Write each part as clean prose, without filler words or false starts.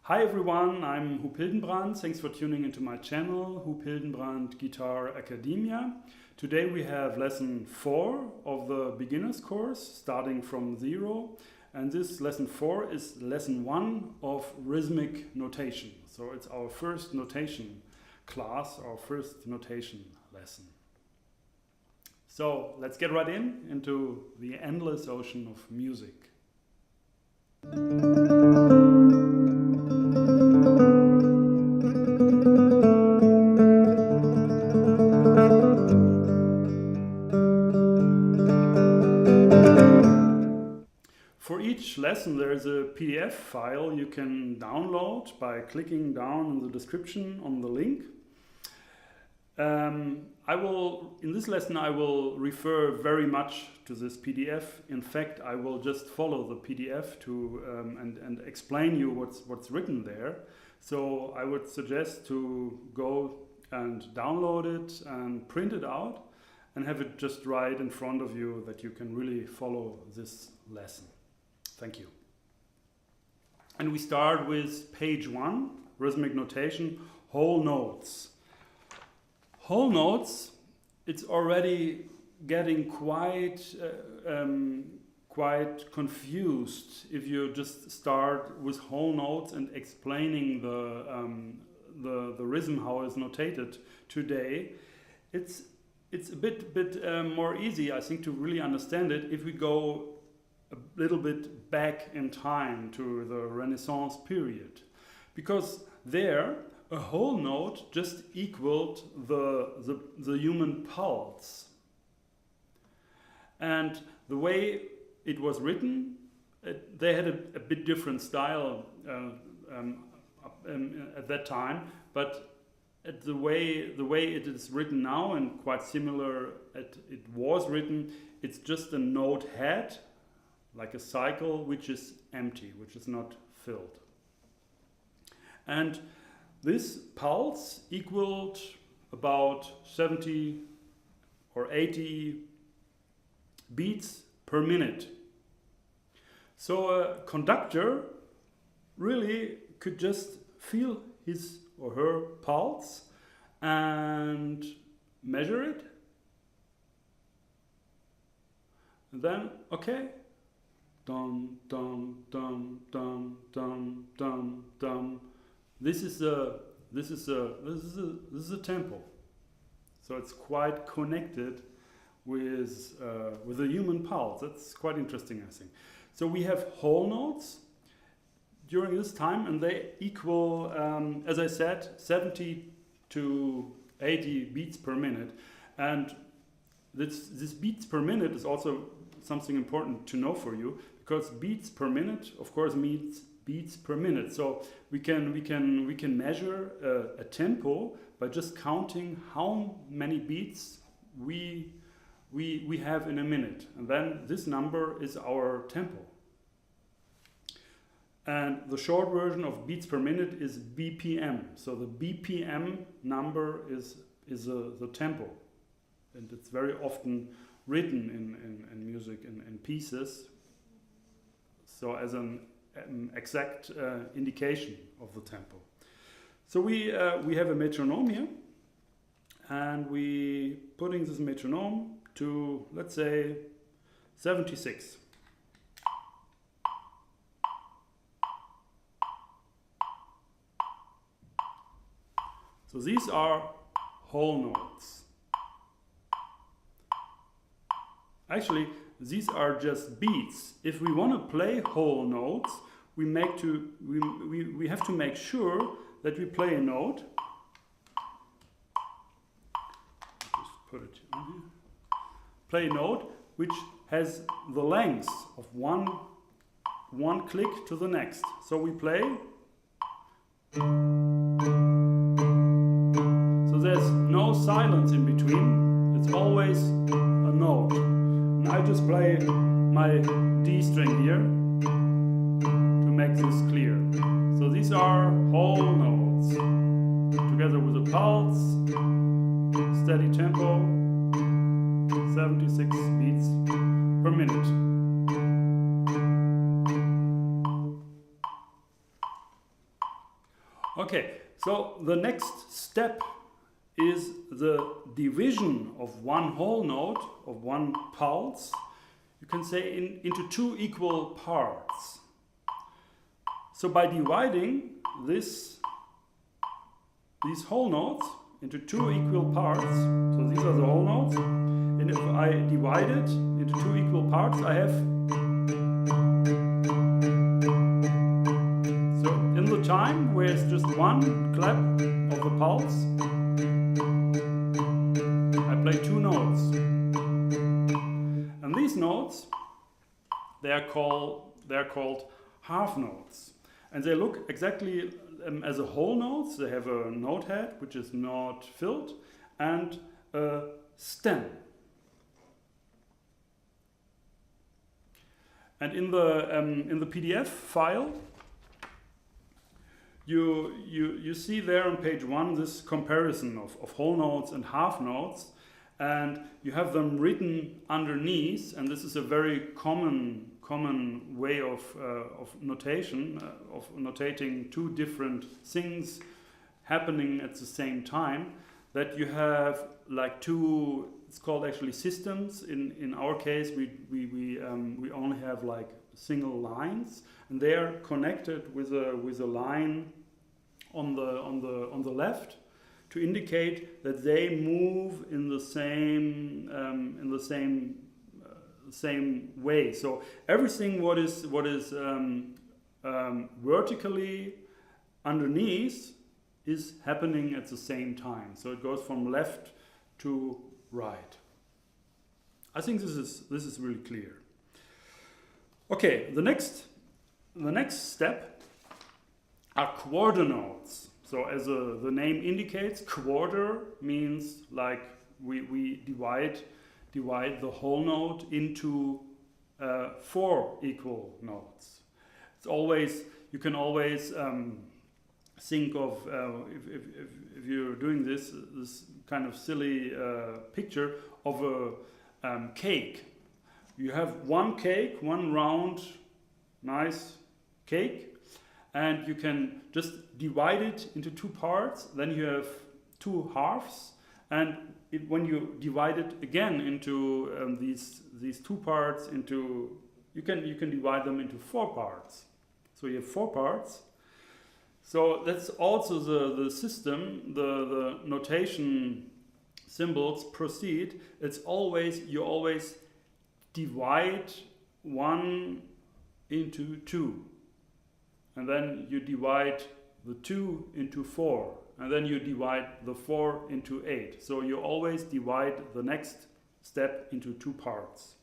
Hi everyone, I'm Huub Hildenbrand. Thanks for tuning into my channel, Huub Hildenbrand Guitar Academia. Today we have lesson 4 of the beginner's course, starting from 0. And this lesson 4 is lesson 1 of rhythmic notation. So it's our first notation class, our first notation lesson. So let's get right into the endless ocean of music. For each lesson there is a PDF file you can download by clicking down in the description on the link. In this lesson I will refer very much to this PDF. In fact, I will just follow the PDF and explain you what's written there. So I would suggest to go and download it and print it out and have it just right in front of you that you can really follow this lesson. Thank you. And we start with page 1, rhythmic notation, whole notes. Whole notes, it's already getting quite confused if you just start with whole notes and explaining the rhythm, how it's notated today. It's a bit more easy, I think, to really understand it if we go a little bit back in time to the Renaissance period, because there a whole note just equaled the human pulse. And the way it was written, they had a bit different style at that time, but the way it is written now, and quite similar it was written, it's just a note head, like a cycle, which is empty, which is not filled. And this pulse equaled about 70 or 80 beats per minute. So a conductor really could just feel his or her pulse and measure it. And then, okay, dum dum dum dum dum dum dum. This is a tempo. So it's quite connected with the human pulse. That's quite interesting, I think. So we have whole notes during this time, and they equal, as I said, 70 to 80 beats per minute. And this beats per minute is also something important to know for you, because beats per minute, of course, means beats per minute. So we can measure a tempo by just counting how many beats we have in a minute, and then this number is our tempo. And the short version of beats per minute is BPM. So the BPM number is the tempo, and it's very often written in music in pieces, so as an exact indication of the tempo. So we have a metronome here, and we putting this metronome to, let's say, 76. So these are whole notes. Actually, these are just beats. If we want to play whole notes, we have to make sure that we play a note. Just put it on here. Play a note which has the length of one click to the next. So we play. So there's no silence in between. It's always a note. And I just play my D string here to make this clear. So these are whole notes, together with a pulse, steady tempo, 76 beats per minute. Okay, so the next step is the division of one whole note, of one pulse, you can say into two equal parts. So by dividing these whole notes into two equal parts, so these are the whole notes, and if I divide it into two equal parts, I have, so in the time where it's just one clap of the pulse, I play two notes. And these notes, they are called half notes. And they look exactly as a whole notes. They have a note head, which is not filled, and a stem. And in the PDF file, you see there on page 1 this comparison of whole notes and half notes, and you have them written underneath. And this is a very common way of notation, of notating two different things happening at the same time, that you have like two, it's called actually systems. In our case, we only have like single lines, and they are connected with a line on the left to indicate that they move in the same way. So everything what is vertically underneath is happening at the same time. So it goes from left to right. I think this is really clear. Okay, the next step are quarter notes. So as the name indicates, quarter means like we divide the whole note into 4 equal notes. It's always, you can always think of, if you're doing this kind of silly picture of a cake. You have one cake, one round, nice cake, and you can just divide it into 2 parts. Then you have 2 halves, and when you divide it again into these 2 parts, into you can divide them into 4 parts. So you have 4 parts. So that's also the system, the notation symbols proceed. It's always, you always divide 1 into 2. And then you divide the 2 into 4. And then you divide the 4 into 8. So you always divide the next step into 2 parts.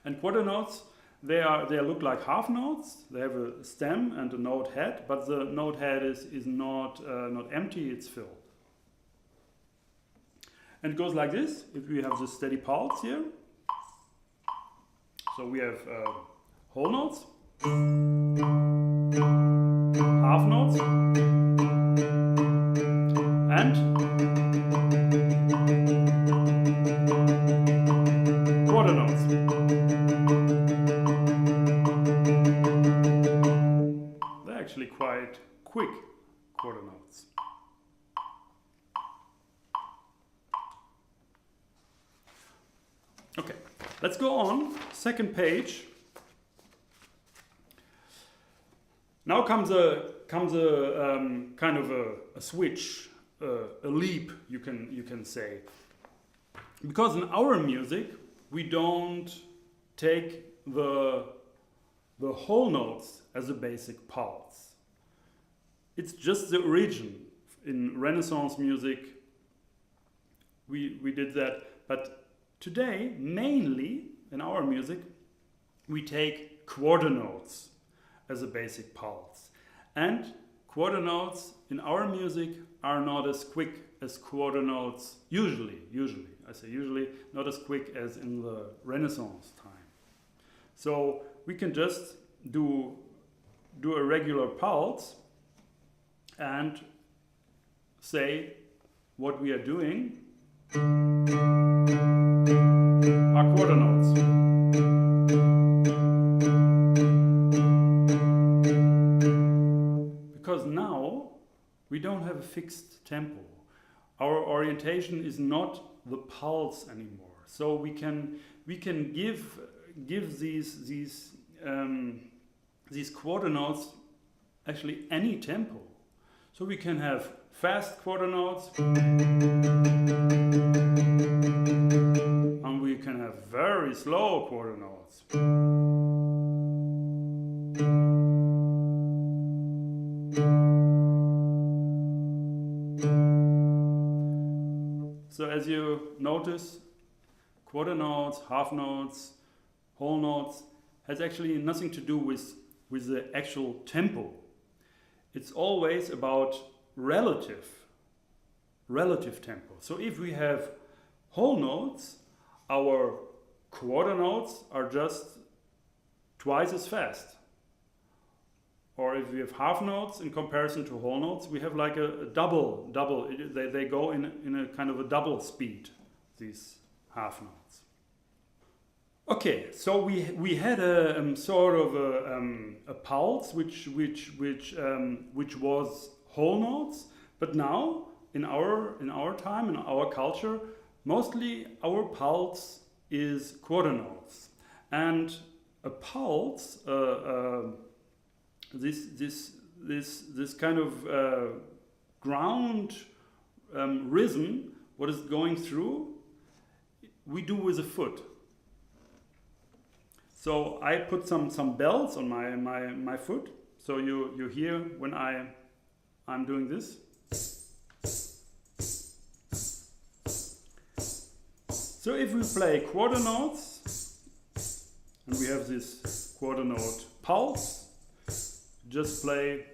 And quarter notes, they look like half notes. They have a stem and a note head, but the note head is not empty, it's filled. And it goes like this. If we have this steady pulse here, so we have whole notes, half notes, and quarter notes. They're actually quite quick quarter notes. Okay, let's go on. Second page. Now comes a kind of a switch, a leap, you can say, because in our music we don't take the whole notes as a basic pulse. It's just the origin. In Renaissance music we did that, but today mainly in our music we take quarter notes as a basic pulse. And quarter notes in our music are not as quick as quarter notes usually, I say usually, not as quick as in the Renaissance time. So we can just do a regular pulse and say what we are doing are quarter notes. We don't have a fixed tempo. Our orientation is not the pulse anymore. So we can give these quarter notes actually any tempo. So we can have fast quarter notes, and we can have very slow quarter notes. So as you notice, quarter notes, half notes, whole notes has actually nothing to do with the actual tempo. It's always about relative tempo. So if we have whole notes, our quarter notes are just twice as fast. Or if we have half notes in comparison to whole notes, we have like a double. They go in a kind of a double speed, these half notes. Okay, so we had a sort of a pulse which was whole notes, but now in our time, in our culture, mostly our pulse is quarter notes, and a pulse, this kind of ground rhythm, what is going through, we do with a foot. So I put some bells on my foot. So you hear when I'm doing this. So if we play quarter notes, and we have this quarter note pulse, just play.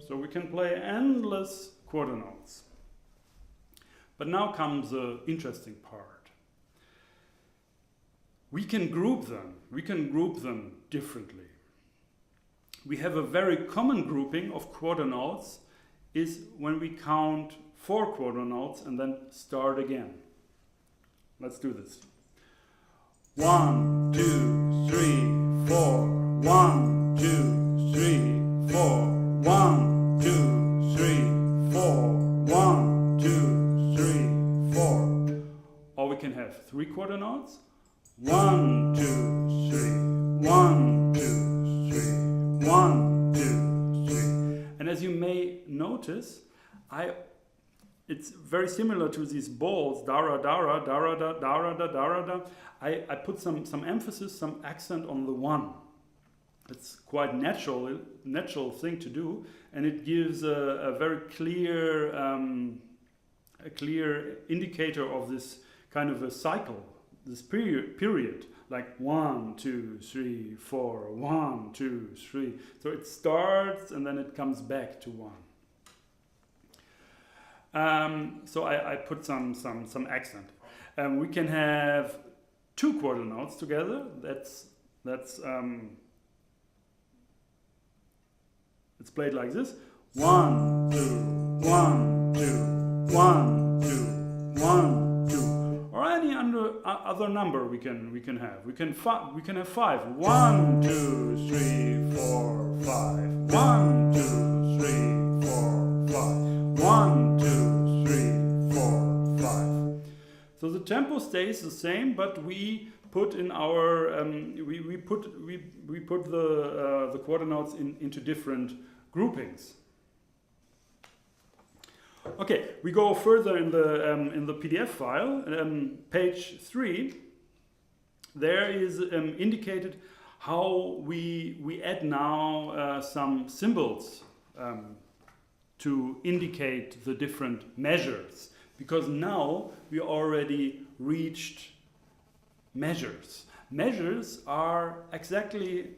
So we can play endless quarter notes. But now comes the interesting part. We can group them. We can group them differently. We have a very common grouping of quarter notes is when we count 4 quarter notes and then start again. Let's do this. 1, 2, 3, 4. 1, 2, 3, 4. 1, 2, 3, 4. 1, 2, 3, 4. Or we can have 3 quarter notes. 1, 2, 3. 1, 2, 3. 1, 2, 3. And as you may notice, it's very similar to these balls, dara dara dara da dara da dara da. I put some emphasis, some accent on the 1. It's quite natural thing to do, and it gives a very clear indicator of this kind of a cycle, this period, like 1, 2, 3, 4, 1, 2, 3. So it starts and then it comes back to 1. So I put some accent. We can have 2 quarter notes together. That's it's played like this. 1, 2, 1, 2, 1, 2, 1, 2. Or any other number we can have. We can have 5. 1, 2, 3, 4, 5. 1, 2, 3, 4, 5. 1, 2, 3, 4, 5. So the tempo stays the same, but we put in our we put the quarter notes into different groupings. Okay, we go further in the PDF file, page 3. There is indicated how we add now some symbols to indicate the different measures, because now we already reached measures. Measures are exactly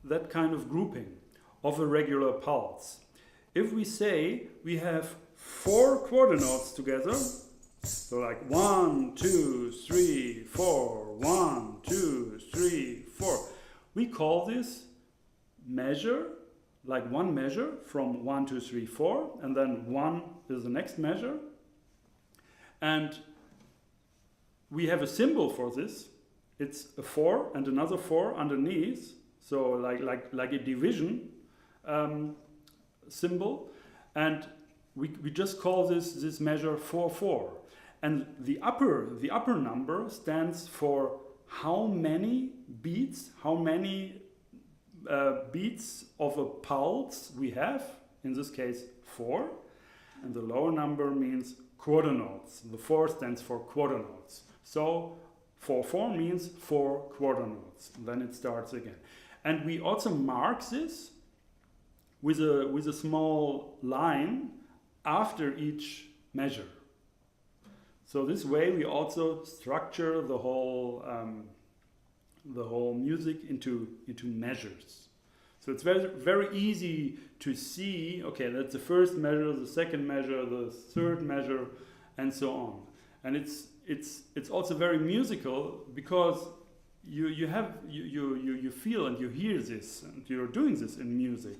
that kind of grouping of a regular pulse. If we say we have 4 quarter notes together, so like 1, 2, 3, 4, 1, 2, 3, 4, we call this measure, like one measure from 1, 2, 3, 4, and then 1 is the next measure. And we have a symbol for this. it's a 4 and another 4 underneath, so like a division symbol, and we just call this measure 4/4. And the upper number stands for how many beats, beats of a pulse we have, in this case 4, and the lower number means quarter notes. The 4 stands for quarter notes. So 4/4 means 4 quarter notes. Then it starts again. And we also mark this with a small line after each measure. So this way we also structure the whole music into measures. So it's very easy to see, okay, that's the first measure, the second measure, the third measure, and so on. And it's also very musical because you feel and you hear this, and you're doing this in music.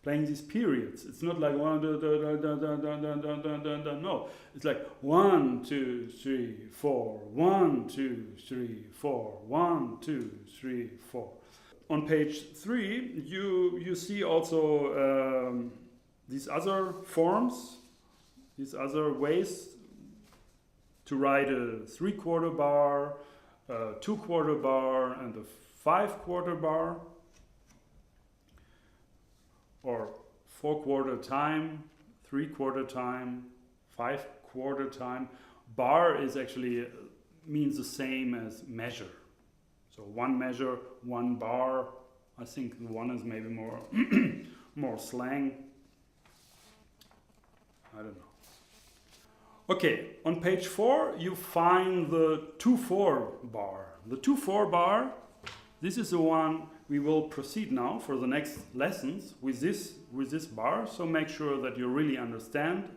Playing these periods. It's not like one da, da, da, da, da, da, da, da, da, da, da. No, it's like 1 2 3 4 1 2 3 4 1 2 3 4. On page 3, you see also these other forms, these other ways to write a 3/4 bar, a 2/4 bar, and a 5/4 bar, or 4/4 time, 3/4 time, 5/4 time. Bar is actually means the same as measure. So one measure, one bar. I think the one is maybe more more slang. I don't know. Okay, on page 4 you find the 2/4 bar. The 2/4 bar, this is the one we will proceed now for the next lessons with this bar. So make sure that you really understand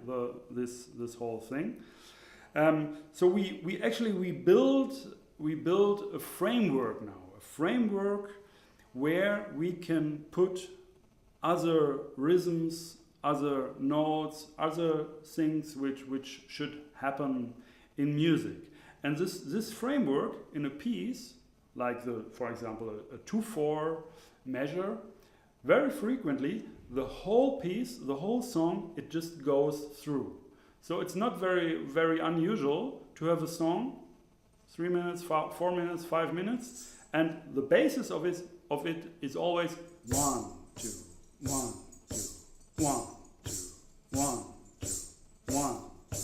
this whole thing. So we build a framework now, a framework where we can put other rhythms, other notes, other things which should happen in music. And this framework in a piece, like for example, a 2/4 measure, very frequently the whole piece, the whole song, it just goes through. So it's not very unusual to have a song 3 minutes, 4 minutes, 5 minutes, and the basis of it is always 1 2 1 2 1 2 1 2 1 2.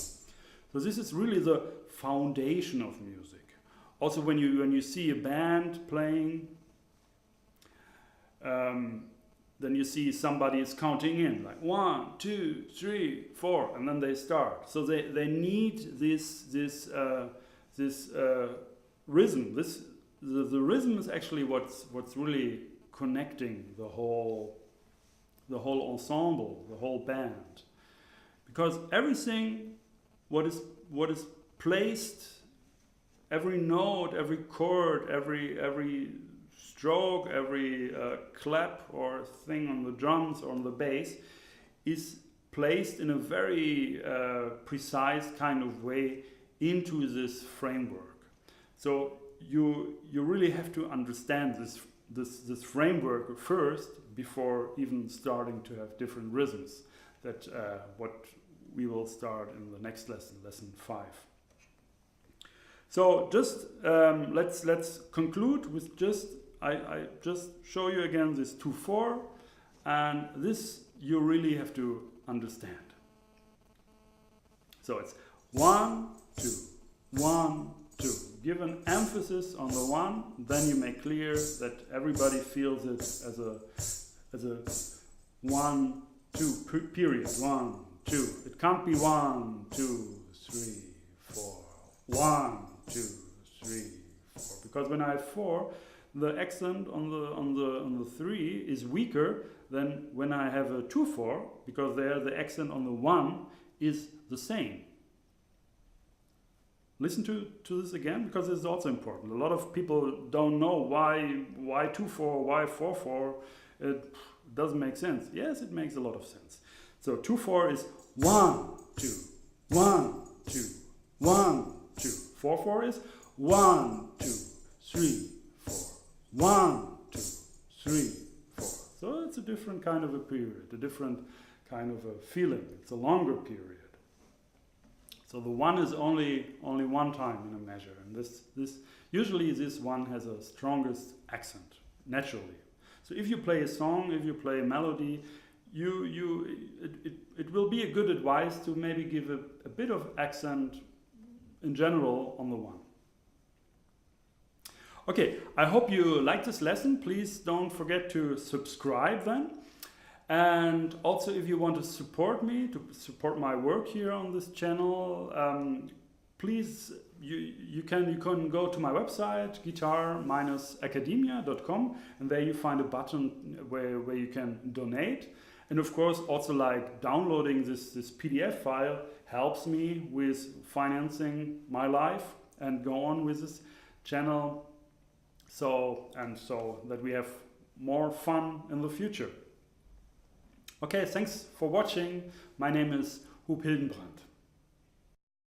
So this is really the foundation of music. Also, when you see a band playing, then you see somebody is counting in, like 1 2 3 4, and then they start. So they need this rhythm. The rhythm is actually what's really connecting the whole ensemble, the whole band, because everything what is placed. Every note, every chord, every stroke, every clap or thing on the drums or on the bass is placed in a very precise kind of way into this framework. So you really have to understand this framework first before even starting to have different rhythms. That what we will start in the next lesson, lesson 5. So just let's conclude with I just show you again this 2/4, and this you really have to understand. So it's 1 2 1 2. Give an emphasis on the 1, then you make clear that everybody feels it as a 1 2 period. 1 2. It can't be 1 2 3 4 1 2 3 4, because when I have 4, the accent on the 3 is weaker than when I have a 2/4, because there the accent on the 1 is the same. Listen to this again, because it's also important. A lot of people don't know why 2/4, why 4/4. It doesn't make sense. Yes, it makes a lot of sense. So 2/4 is 1 2 1 2 1 2. 4/4 is 1 2 3, 4. 1, 2, 3, 4. So it's a different kind of a period, a different kind of a feeling. It's a longer period. So the 1 is only one time in a measure, and usually this one has a strongest accent naturally. So if you play a song, if you play a melody, it will be a good advice to maybe give a bit of accent in general on the 1. Okay, I hope you like this lesson. Please don't forget to subscribe then. And also, if you want to support me, to support my work here on this channel, please, you can go to my website, guitar-academia.com, and there you find a button where you can donate. And of course, also like downloading this PDF file helps me with financing my life and go on with this channel. So that we have more fun in the future. Okay, thanks for watching. My name is Huub Hildenbrand.